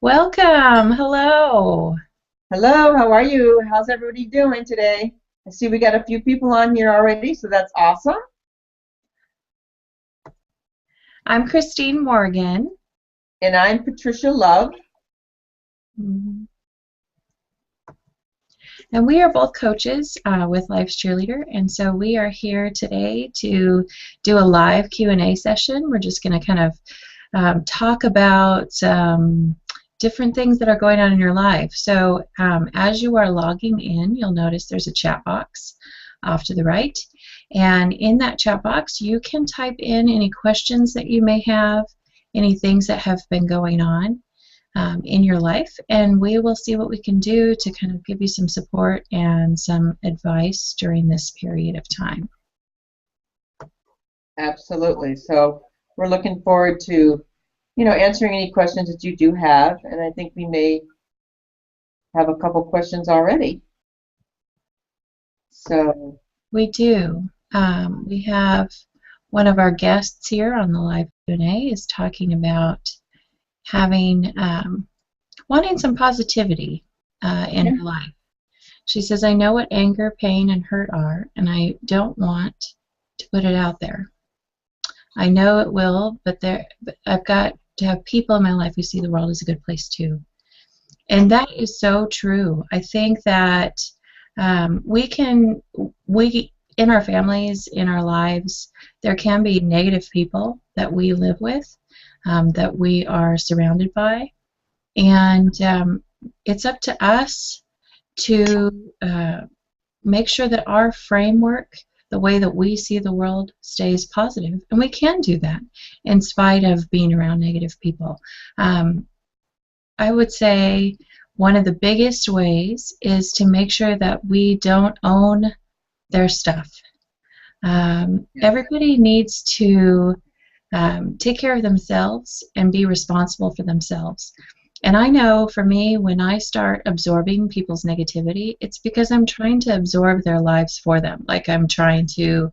Welcome. Hello. Hello, how are you? How's everybody doing today? I see we got a few people on here already, so that's awesome. I'm Christine Morgan. And I'm Patricia Love. Mhm. And we are both coaches with Life's Cheerleader. And so we are here today to do a live Q&A session. We're just going to kind of talk about different things that are going on in your life. So as you are logging in, you'll notice there's a chat box off to the right. And in that chat box, you can type in any questions that you may have, any things that have been going on in your life, and we will see what we can do to kind of give you some support and some advice during this period of time. Absolutely. So we're looking forward to, answering any questions that you do have, and I think we may have a couple questions already. So We do. We have one of our guests here on the live Q&A is talking about having wanting some positivity in okay. her life. She says, I know what anger, pain, and hurt are, and I don't want to put it out there. I know it will, but I've got to have people in my life who see the world as a good place too. And that is so true. I think that we in our families, in our lives, there can be negative people that we live with, that we are surrounded by, and it's up to us to make sure that our framework, the way that we see the world, stays positive. And we can do that in spite of being around negative people. I would say one of the biggest ways is to make sure that we don't own their stuff. Everybody needs to take care of themselves and be responsible for themselves. And I know for me, when I start absorbing people's negativity, it's because I'm trying to absorb their lives for them. Like I'm trying to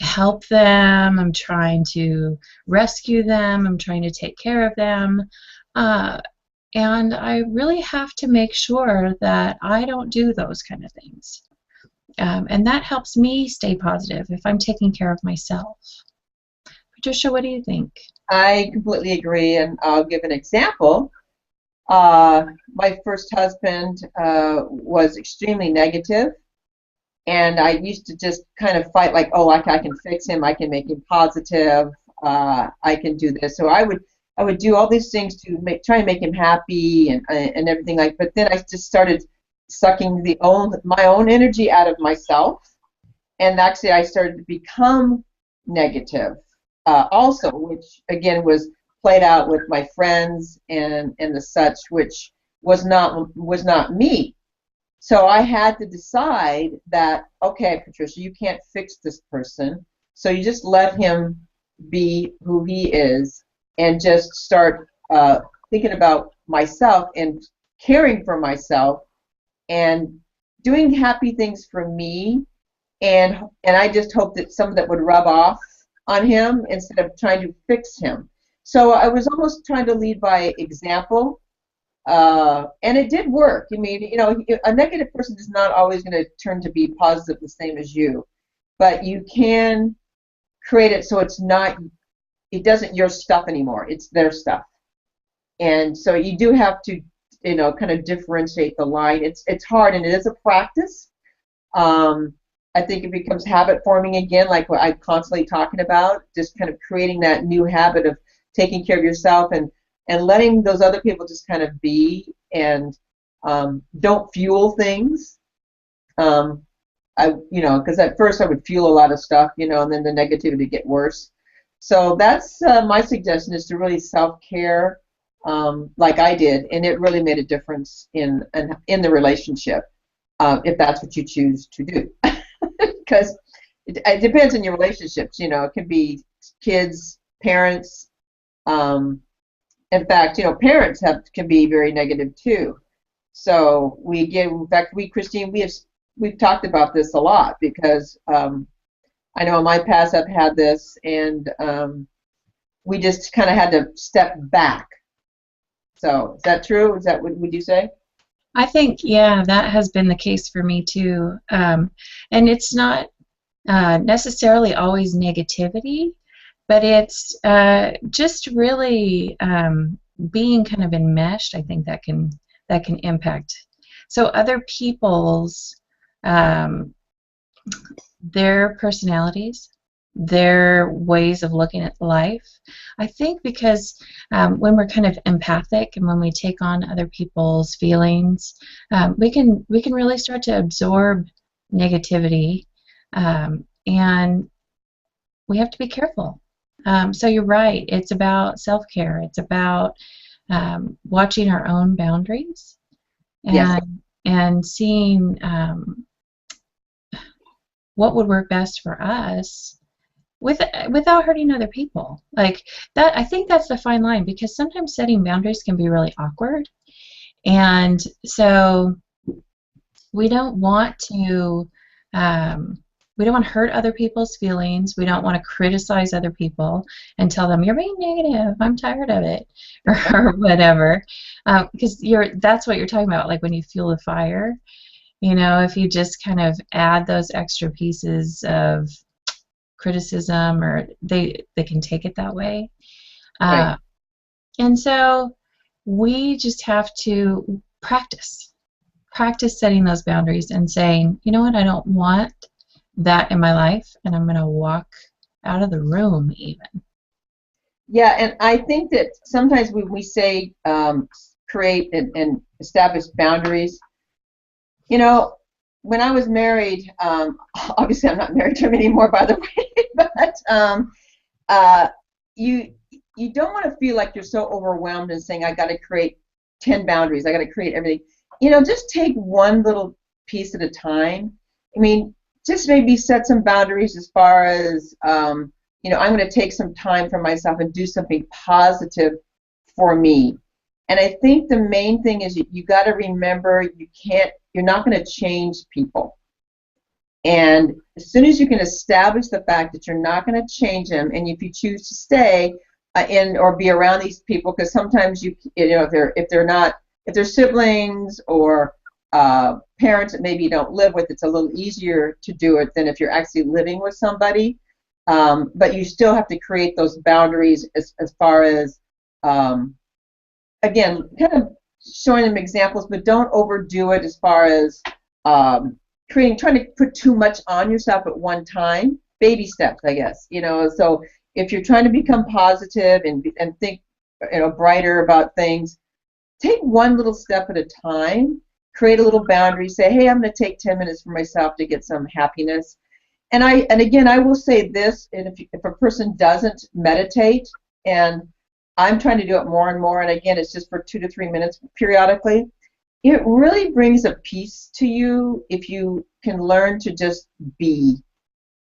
help them, I'm trying to rescue them, I'm trying to take care of them. And I really have to make sure that I don't do those kind of things. And that helps me stay positive if I'm taking care of myself. Patricia, what do you think? I completely agree, and I'll give an example. My first husband was extremely negative, and I used to just kind of fight like, oh, I can fix him, I can make him positive, I can do this. So I would do all these things to try and make him happy and everything like. But then I just started sucking my own energy out of myself, and actually I started to become negative also, which again was played out with my friends and the such, which was not me. So I had to decide that, okay, Patricia, you can't fix this person, so you just let him be who he is and just start thinking about myself and caring for myself and doing happy things for me, and I just hoped that some of that would rub off on him instead of trying to fix him. So I was almost trying to lead by example, and it did work. I mean, a negative person is not always going to turn to be positive the same as you, but you can create it so it doesn't your stuff anymore. It's their stuff, and so you do have to, kind of differentiate the line. It's hard, and it is a practice. I think it becomes habit forming again, like what I'm constantly talking about, just kind of creating that new habit of taking care of yourself and letting those other people just kind of be, and don't fuel things. Because at first I would fuel a lot of stuff, and then the negativity would get worse. So that's my suggestion, is to really self-care, like I did, and it really made a difference in the relationship, if that's what you choose to do. Because it depends on your relationships. It can be kids, parents. In fact, parents can be very negative too. So in fact, Christine, we've talked about this a lot, because I know in my past I've had this, and we just kind of had to step back So is that true? Is that what would you say? I think, yeah, that has been the case for me too. And it's not necessarily always negativity, but it's just really being kind of enmeshed. I think that can impact. So other people's um, their personalities, their ways of looking at life. I think because when we're kind of empathic and when we take on other people's feelings, we can really start to absorb negativity, and we have to be careful. So you're right. It's about self-care. It's about watching our own boundaries Yes. and seeing what would work best for us without hurting other people. Like that, I think that's the fine line because sometimes setting boundaries can be really awkward, and so we don't want to. We don't want to hurt other people's feelings. We don't want to criticize other people and tell them you're being negative. I'm tired of it, or whatever, because that's what you're talking about. Like when you fuel the fire, you know, if you just kind of add those extra pieces of criticism, or they can take it that way. Right. Uh, and so we just have to practice setting those boundaries and saying, you know what, I don't want that in my life, and I'm going to walk out of the room even. Yeah, and I think that sometimes when we say create and establish boundaries, you know, when I was married, obviously I'm not married to him anymore, by the way, but uh, you you don't want to feel like you're so overwhelmed and saying I got to create 10 boundaries, I got to create everything. You know, just take one little piece at a time. I mean, just maybe set some boundaries as far as you know, I'm going to take some time for myself and do something positive for me. And I think the main thing is you got to remember you're not going to change people. And as soon as you can establish the fact that you're not going to change them, and if you choose to stay in or be around these people, because sometimes you know if they're siblings or parents that maybe you don't live with, it's a little easier to do it than if you're actually living with somebody. But you still have to create those boundaries as far as again, kind of showing them examples, but don't overdo it as far as trying to put too much on yourself at one time. Baby steps, I guess. You know, so if you're trying to become positive and think, you know, brighter about things, take one little step at a time. Create a little boundary. Say, hey, I'm going to take 10 minutes for myself to get some happiness. And again, I will say this: and if a person doesn't meditate, and I'm trying to do it more and more, and again, it's just for 2 to 3 minutes periodically. It really brings a peace to you if you can learn to just be.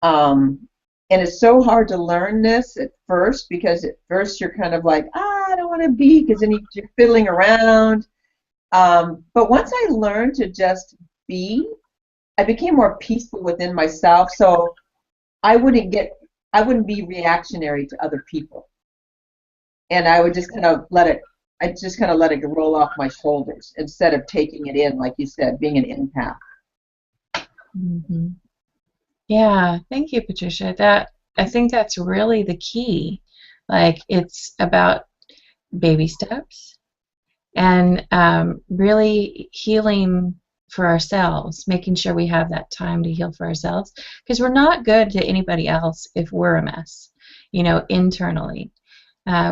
And it's so hard to learn this at first because at first you're kind of like, I don't want to be, because then you're fiddling around. But once I learned to just be, I became more peaceful within myself. So I wouldn't be reactionary to other people, and I would just kind of let it. I just kind of let it roll off my shoulders instead of taking it in, like you said, being an empath. Mm-hmm. Yeah, thank you, Patricia. I think that's really the key. Like it's about baby steps and really healing for ourselves, making sure we have that time to heal for ourselves, because we're not good to anybody else if we're a mess, you know, internally.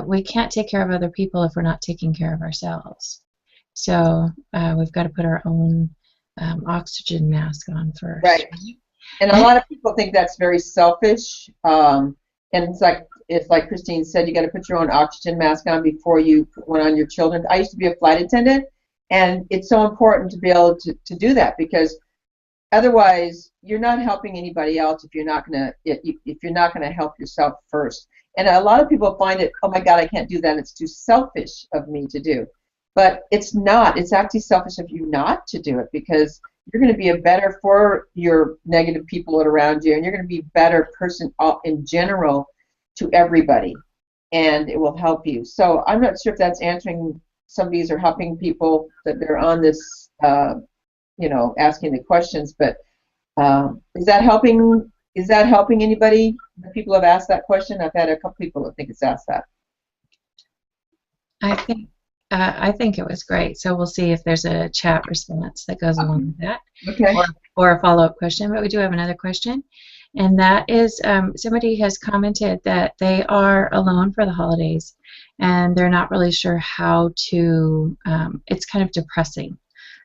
We can't take care of other people if we're not taking care of ourselves. So we've got to put our own oxygen mask on first. Right. And a lot of people think that's very selfish. And it's like Christine said, you got to put your own oxygen mask on before you put one on your children. I used to be a flight attendant, and it's so important to be able to do that, because otherwise you're not helping anybody else if you're not gonna help yourself first. And a lot of people find it, oh my God, I can't do that. It's too selfish of me to do. But it's not. It's actually selfish of you not to do it, because you're going to be a better for your negative people around you, and you're going to be a better person in general to everybody, and it will help you. So I'm not sure if that's answering some of these are helping people that they're on this, asking the questions. But is that helping? Is that helping anybody? The people have asked that question. I've had a couple people that think it's asked that. I think I think it was great. So we'll see if there's a chat response that goes along with that, Okay. or a follow-up question. But we do have another question, and that is somebody has commented that they are alone for the holidays, and they're not really sure how to. It's kind of depressing.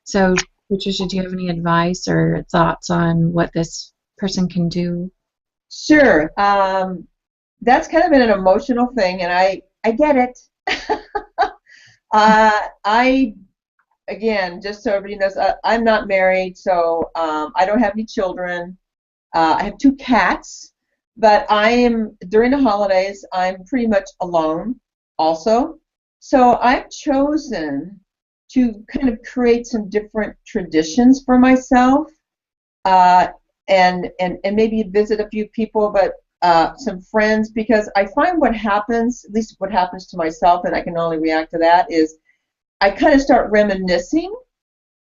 So, Patricia, do you have any advice or thoughts on what this person can do? Sure. That's kind of an emotional thing, and I get it. I again, just so everybody knows, I'm not married, so I don't have any children. I have 2 cats, but I am during the holidays. I'm pretty much alone, also. So I've chosen to kind of create some different traditions for myself, uh, and maybe visit a few people, but some friends, because I find what happens, at least what happens to myself, and I can only react to that, is I kind of start reminiscing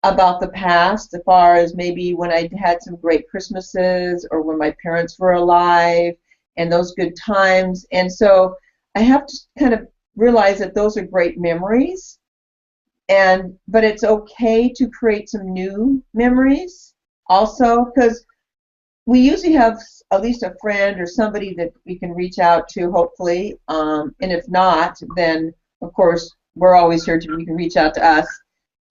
about the past, as far as maybe when I had some great Christmases or when my parents were alive and those good times. And so I have to kind of realize that those are great memories, but it's okay to create some new memories also, because we usually have at least a friend or somebody that we can reach out to, hopefully. And if not, then of course we're always here to, you can reach out to us.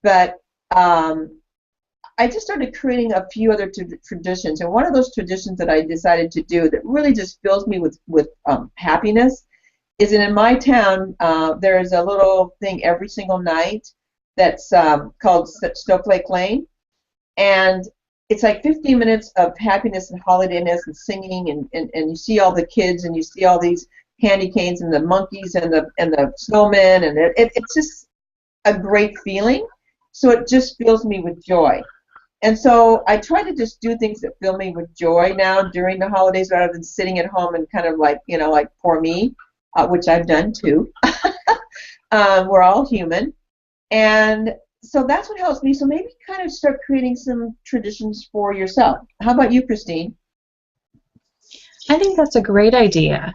But I just started creating a few other traditions, and one of those traditions that I decided to do that really just fills me with happiness is that in my town there is a little thing every single night that's called Snowflake Lane, and it's like 15 minutes of happiness and holidayness and singing, and you see all the kids, and you see all these candy canes and the monkeys and the snowmen, and it's just a great feeling. So it just fills me with joy. And so I try to just do things that fill me with joy now during the holidays, rather than sitting at home and kind of like, like poor me, which I've done too. We're all human. And so that's what helps me. So maybe kind of start creating some traditions for yourself. How about you, Christine? I think that's a great idea.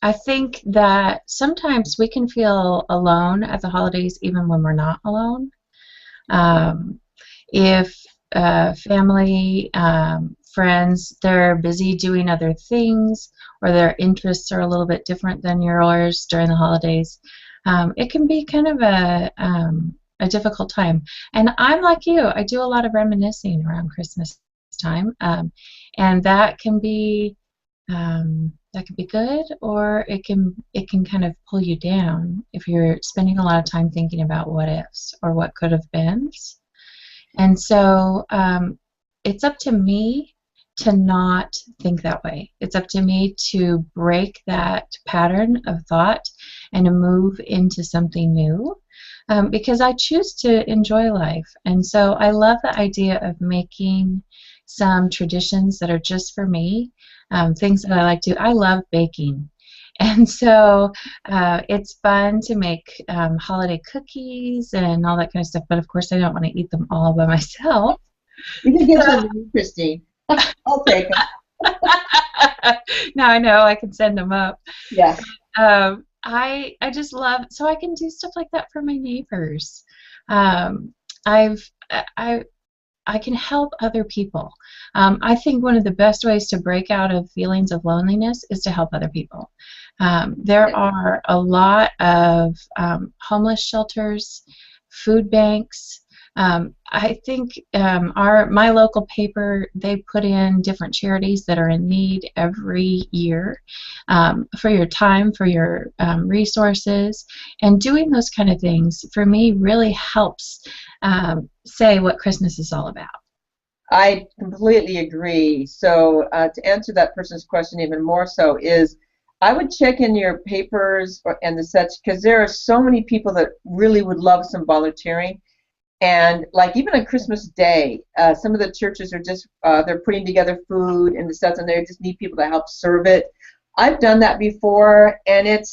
I think that sometimes we can feel alone at the holidays even when we're not alone. If family, friends, they're busy doing other things, or their interests are a little bit different than yours during the holidays, it can be kind of a difficult time. And I'm like you, I do a lot of reminiscing around Christmas time, and that can be good, or it can kind of pull you down if you're spending a lot of time thinking about what ifs or what could have been. And so it's up to me to not think that way. It's up to me to break that pattern of thought and to move into something new, because I choose to enjoy life. And so I love the idea of making some traditions that are just for me, things that I like to. I love baking. And so it's fun to make holiday cookies and all that kind of stuff, but of course I don't want to eat them all by myself. You can get some to me, Christine. I'll take them. Now I know I can send them up. Yeah. I just love, so I can do stuff like that for my neighbors. I can help other people. I think one of the best ways to break out of feelings of loneliness is to help other people. There are a lot of homeless shelters, food banks. I think my local paper, they put in different charities that are in need every year, for your time, for your resources, and doing those kind of things for me really helps say what Christmas is all about. I completely agree. So to answer that person's question even more so is, I would check in your papers and the such, because there are so many people that really would love some volunteering. And like even on Christmas Day, some of the churches are just they're putting together food and the stuff, and they just need people to help serve it. I've done that before, and it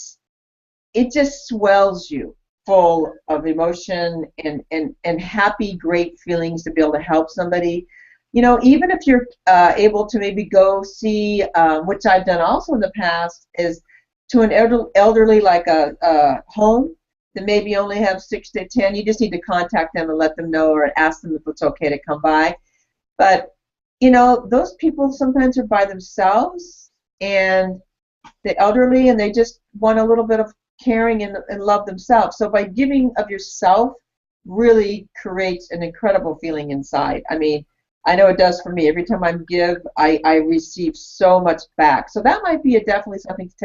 just swells you full of emotion and happy, great feelings to be able to help somebody. You know, even if you're able to maybe go see, which I've done also in the past, is to an elderly, like a home that maybe only have 6 to 10. You just need to contact them and let them know, or ask them if it's okay to come by. But you know, those people sometimes are by themselves, and the elderly, and they just want a little bit of caring and love themselves. So by giving of yourself really creates an incredible feeling inside. I mean, I know it does for me. Every time I give, I receive so much back. So that might be definitely something to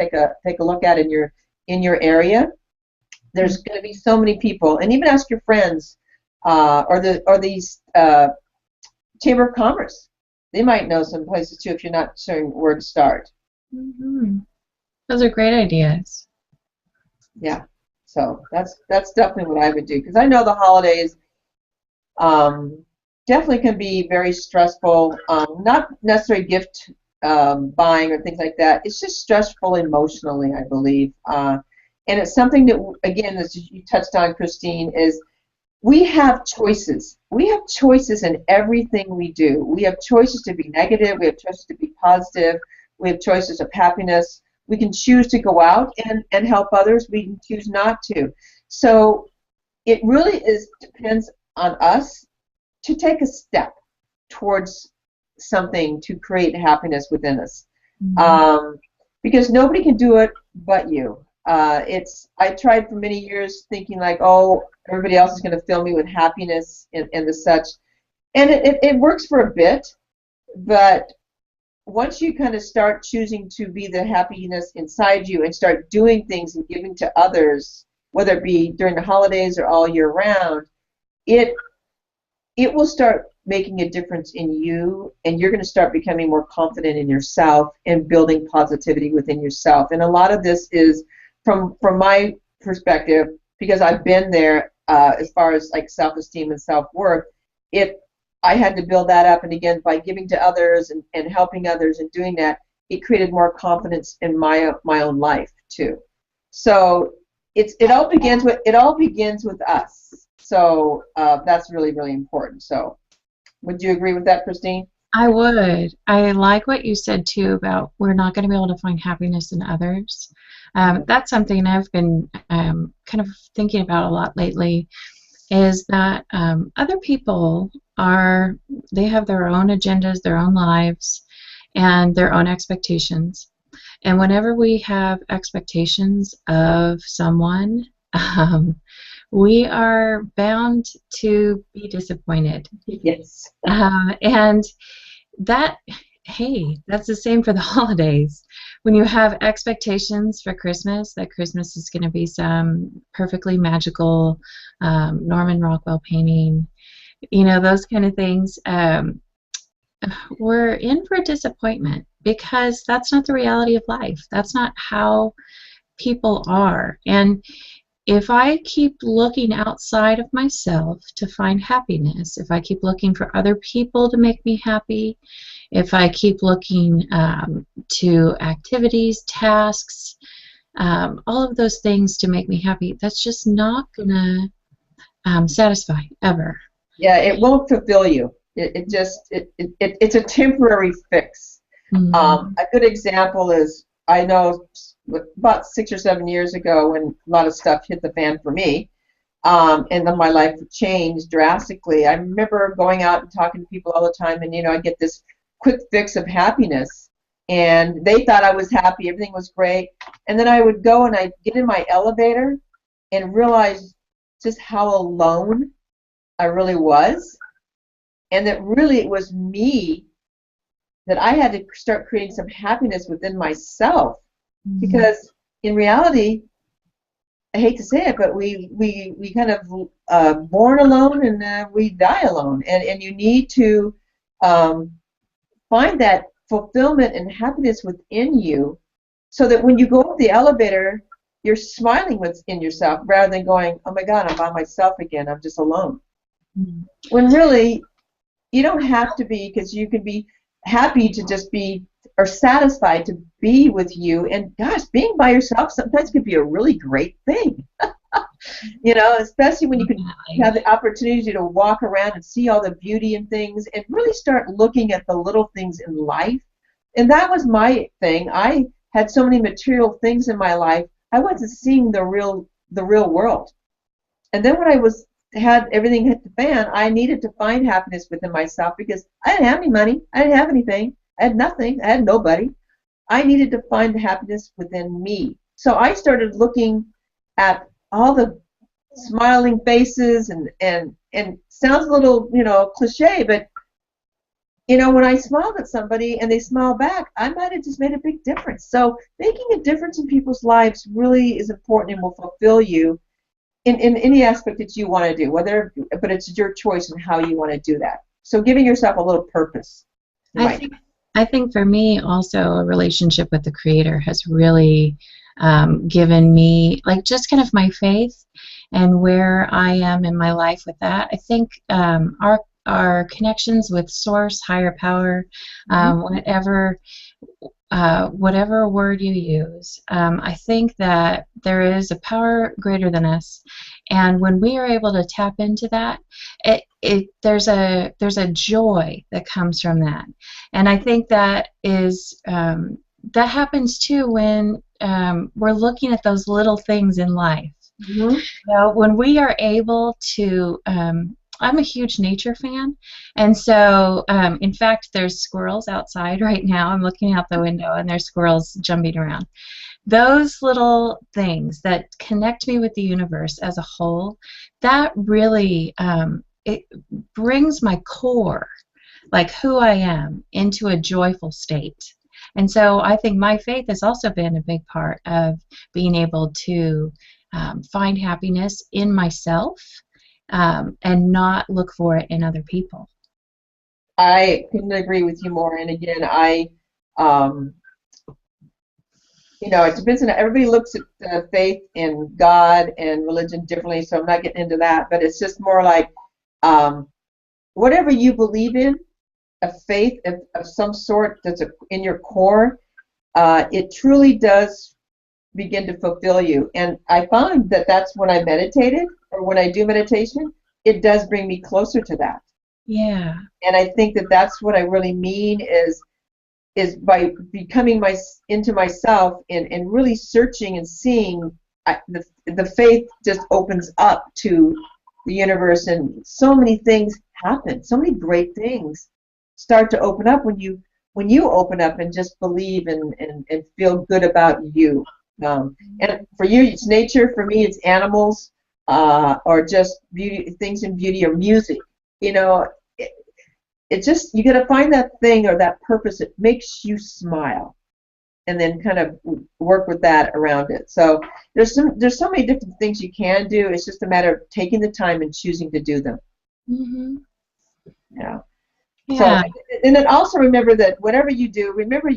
take a look at in your area. There's going to be so many people, and even ask your friends or these Chamber of Commerce. They might know some places too if you're not sure where to start. Mm-hmm. Those are great ideas. Yeah, so that's definitely what I would do, because I know the holidays definitely can be very stressful. Not necessarily gift buying or things like that. It's just stressful emotionally, I believe. And it's something that, again, as you touched on, Christine, is we have choices. We have choices in everything we do. We have choices to be negative. We have choices to be positive. We have choices of happiness. We can choose to go out and help others. We can choose not to. So it really depends on us to take a step towards something to create happiness within us. Mm-hmm. Because nobody can do it but you. I tried for many years thinking like, oh, everybody else is going to fill me with happiness and the such. And it works for a bit, but once you kind of start choosing to be the happiness inside you and start doing things and giving to others, whether it be during the holidays or all year round, it will start making a difference in you, and you're going to start becoming more confident in yourself and building positivity within yourself. And a lot of this is from my perspective, because I've been there as far as like self-esteem and self-worth. I had to build that up, and again, by giving to others and helping others and doing that, it created more confidence in my own life too. So it all begins with us. So that's really, really important. So would you agree with that, Christine? I would. I like what you said too about we're not going to be able to find happiness in others. That's something I've been kind of thinking about a lot lately, is that other people they have their own agendas, their own lives, and their own expectations. And whenever we have expectations of someone, we are bound to be disappointed. Yes. And that's the same for the holidays. When you have expectations for Christmas, that Christmas is going to be some perfectly magical Norman Rockwell painting, those kind of things, we're in for disappointment, because that's not the reality of life. That's not how people are. And if I keep looking outside of myself to find happiness, if I keep looking for other people to make me happy, if I keep looking to activities, tasks, all of those things to make me happy, that's just not going to satisfy ever. Yeah, it won't fulfill you. It's a temporary fix. Mm-hmm. A good example is, I know about 6 or 7 years ago, when a lot of stuff hit the fan for me, and then my life changed drastically. I remember going out and talking to people all the time, and I get this quick fix of happiness, and they thought I was happy, everything was great, and then I would go and I'd get in my elevator and realize just how alone I really was, and that really it was me, that I had to start creating some happiness within myself. Mm-hmm. Because in reality, I hate to say it, but we kind of born alone, and we die alone, and you need to find that fulfillment and happiness within you, so that when you go up the elevator, you're smiling within yourself, rather than going, oh my God, I'm by myself again, I'm just alone. Mm-hmm. When really, you don't have to be, because you can be happy to just be, or satisfied to be with you. And gosh, being by yourself sometimes can be a really great thing. You know, especially when you can Definitely. have the opportunity to walk around and see all the beauty in things and really start looking at the little things in life. And that was my thing. I had so many material things in my life, I wasn't seeing the real world. And then when I was had everything hit the fan, I needed to find happiness within myself because I didn't have any money. I didn't have anything. I had nothing. I had nobody. I needed to find the happiness within me. So I started looking at all the smiling faces and sounds a little, cliche, but when I smiled at somebody and they smile back, I might have just made a big difference. So making a difference in people's lives really is important and will fulfill you in any aspect that you want to do, but it's your choice in how you want to do that. So giving yourself a little purpose. I Right. think I think for me also a relationship with the Creator has really given me like just kind of my faith and where I am in my life with that. I think our connections with Source, higher power, Mm-hmm. whatever word you use, I think that there is a power greater than us, and when we are able to tap into that, there's a joy that comes from that, and I think that happens too when we're looking at those little things in life. Mm-hmm. Well, when we are able to, I'm a huge nature fan, and so in fact, there's squirrels outside right now. I'm looking out the window, and there's squirrels jumping around. Those little things that connect me with the universe as a whole, that really it brings my core, like who I am, into a joyful state. And so I think my faith has also been a big part of being able to find happiness in myself and not look for it in other people. I couldn't agree with you more. And again, um, it depends on everybody looks at faith in God and religion differently. So I'm not getting into that, but it's just more like um, whatever you believe in, a faith of some sort that's in your core, it truly does begin to fulfill you. And I find that that's when I meditated or when I do meditation, it does bring me closer to that. Yeah. And I think that that's what I really mean is by becoming into myself and really searching and seeing the faith just opens up to the universe and so many things happen. So many great things start to open up when you open up and just believe and feel good about you. And for you, it's nature. For me, it's animals, or just beauty, things in beauty, or music. You know, it, it just you got to find that thing or that purpose that makes you smile, and then kind of work with that around it. So there's so many different things you can do. It's just a matter of taking the time and choosing to do them. Hmm. Yeah. So, Yeah. and then also remember that whatever you do, remember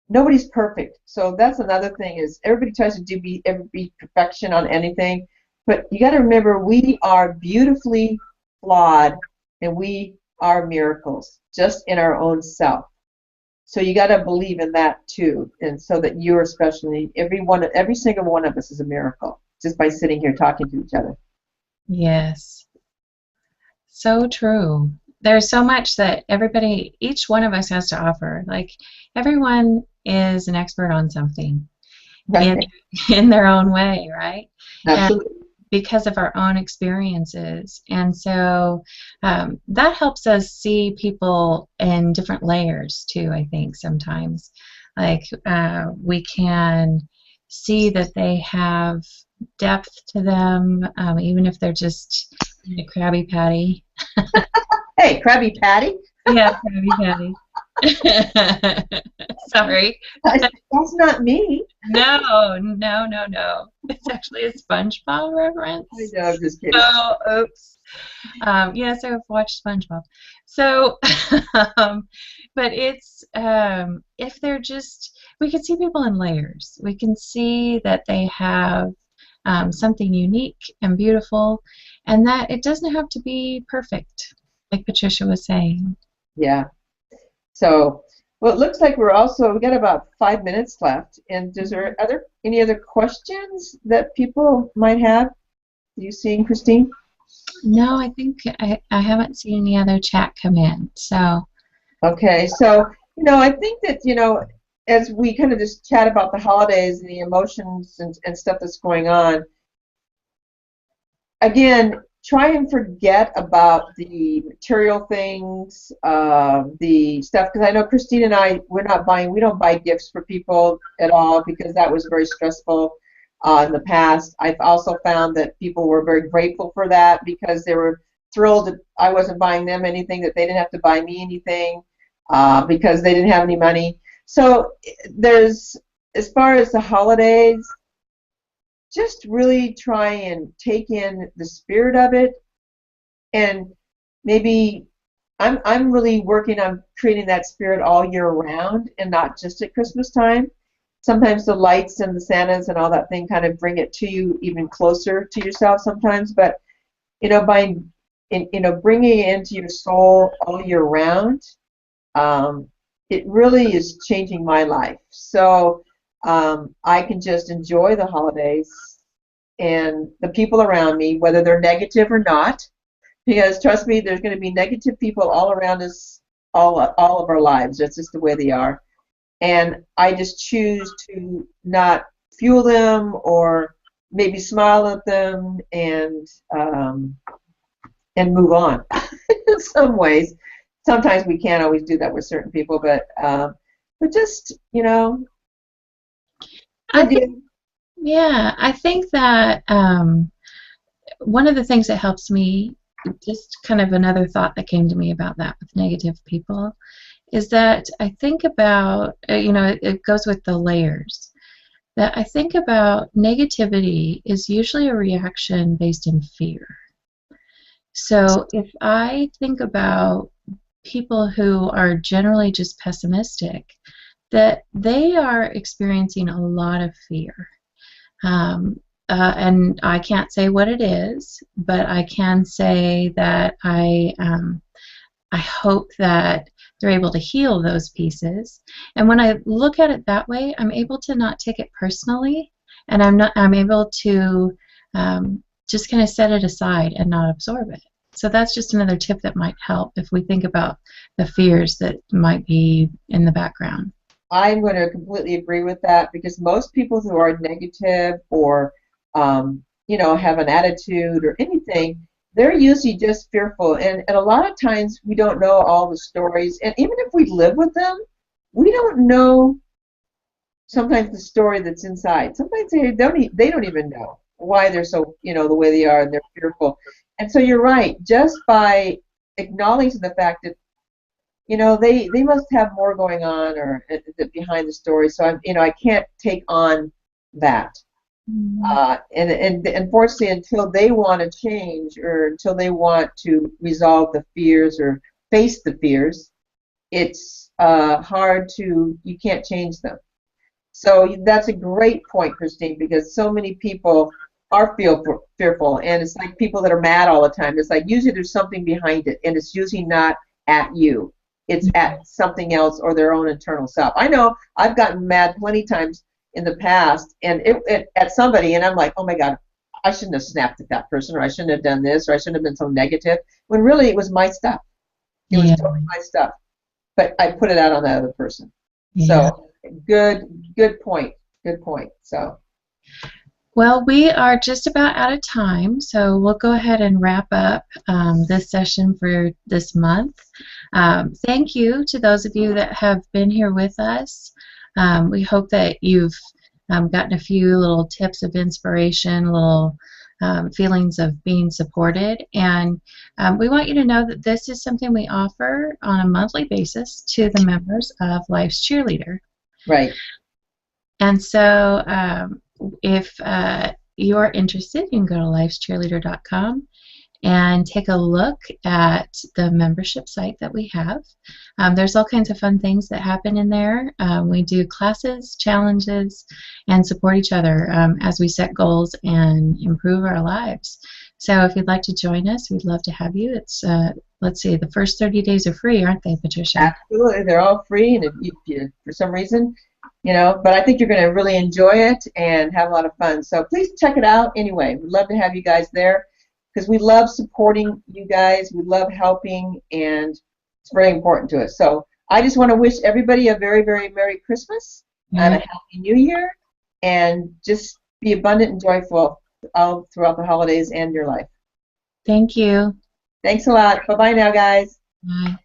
nobody's perfect. So that's another thing is everybody tries to be perfection on anything, but you got to remember we are beautifully flawed and we are miracles just in our own self. So you got to believe in that too, and so that you're especially every single one of us is a miracle just by sitting here talking to each other. Yes. So true. There's so much that each one of us has to offer. Like everyone is an expert on something in Right? in their own way, right? And Absolutely. because of our own experiences. And so that helps us see people in different layers too, I think, sometimes. Like we can see that they have depth to them, even if they're just in a Krabby Patty. Hey, Krabby Patty. Yeah, Krabby Patty. Sorry. That's not me. No, no, no, no. It's actually a SpongeBob I reference. know, I'm just kidding. Oh, oops. Yes, I've watched SpongeBob. So, um, but if they're just, we can see people in layers. We can see that they have something unique and beautiful, and that it doesn't have to be perfect, like Patricia was saying. Yeah. So. Well, it looks like we got about 5 minutes left. And is there any other questions that people might have? You seeing, Christine? No, I think I haven't seen any other chat come in. So, Okay, so I think that as we kind of just chat about the holidays and the emotions and stuff that's going on, again, try and forget about the material things, the stuff. Because I know Christine and I, we don't buy gifts for people at all because that was very stressful in the past. I've also found that people were very grateful for that because they were thrilled that I wasn't buying them anything, that they didn't have to buy me anything because they didn't have any money. So as far as the holidays, just really try and take in the spirit of it, and maybe I'm really working on creating that spirit all year round and not just at Christmas time. Sometimes the lights and the Santas and all that thing kind of bring it to you even closer to yourself sometimes, but by bringing it into your soul all year round, it really is changing my life. So I can just enjoy the holidays and the people around me, whether they're negative or not, because trust me, there's going to be negative people all around us all of our lives. That's just the way they are. And I just choose to not fuel them or maybe smile at them and move on in some ways. Sometimes we can't always do that with certain people, but just I forgive. think, yeah, I think that one of the things that helps me, just kind of another thought that came to me about that with negative people, is that I think about, it goes with the layers, that I think about negativity is usually a reaction based in fear. So if I think about people who are generally just pessimistic, that they are experiencing a lot of fear. And I can't say what it is, but I can say that I hope that they're able to heal those pieces. And when I look at it that way, I'm able to not take it personally, and I'm able to just kind of set it aside and not absorb it. So that's just another tip that might help if we think about the fears that might be in the background. I'm going to completely agree with that because most people who are negative or, have an attitude or anything, they're usually just fearful. And a lot of times we don't know all the stories. And even if we live with them, we don't know sometimes the story that's inside. Sometimes they don't even know why they're so, the way they are and they're fearful. And so you're right. Just by acknowledging the fact that they must have more going on or behind the story. So I can't take on that. And unfortunately, until they want to change or until they want to resolve the fears or face the fears, it's hard you can't change them. So that's a great point, Christine, because so many people are fearful, and it's like people that are mad all the time. It's like usually there's something behind it, and it's usually not at you. It's at something else or their own internal self. I know I've gotten mad plenty times in the past, and at somebody, and I'm like, oh my God, I shouldn't have snapped at that person, or I shouldn't have done this, or I shouldn't have been so negative. When really it was my stuff. It was totally my stuff, but I put it out on the other person. Yeah. So good point. Good point. So. Well, we are just about out of time, so we'll go ahead and wrap up this session for this month. Thank you to those of you that have been here with us. We hope that you've gotten a few little tips of inspiration, little feelings of being supported, and we want you to know that this is something we offer on a monthly basis to the members of Life's Cheerleader. Right. And so if you're interested, you can go to lifescheerleader.com and take a look at the membership site that we have. There's all kinds of fun things that happen in there. We do classes, challenges, and support each other as we set goals and improve our lives. So if you'd like to join us, we'd love to have you. It's let's see, the first 30 days are free, aren't they, Patricia? Absolutely, they're all free, and if you for some reason, but I think you're going to really enjoy it and have a lot of fun. So please check it out anyway. We'd love to have you guys there because we love supporting you guys. We love helping, and it's very important to us. So I just want to wish everybody a very, very Merry Christmas and a Merry. Happy New Year, and just be abundant and joyful all throughout the holidays and your life. Thank you. Thanks a lot. Bye-bye now, guys. Bye.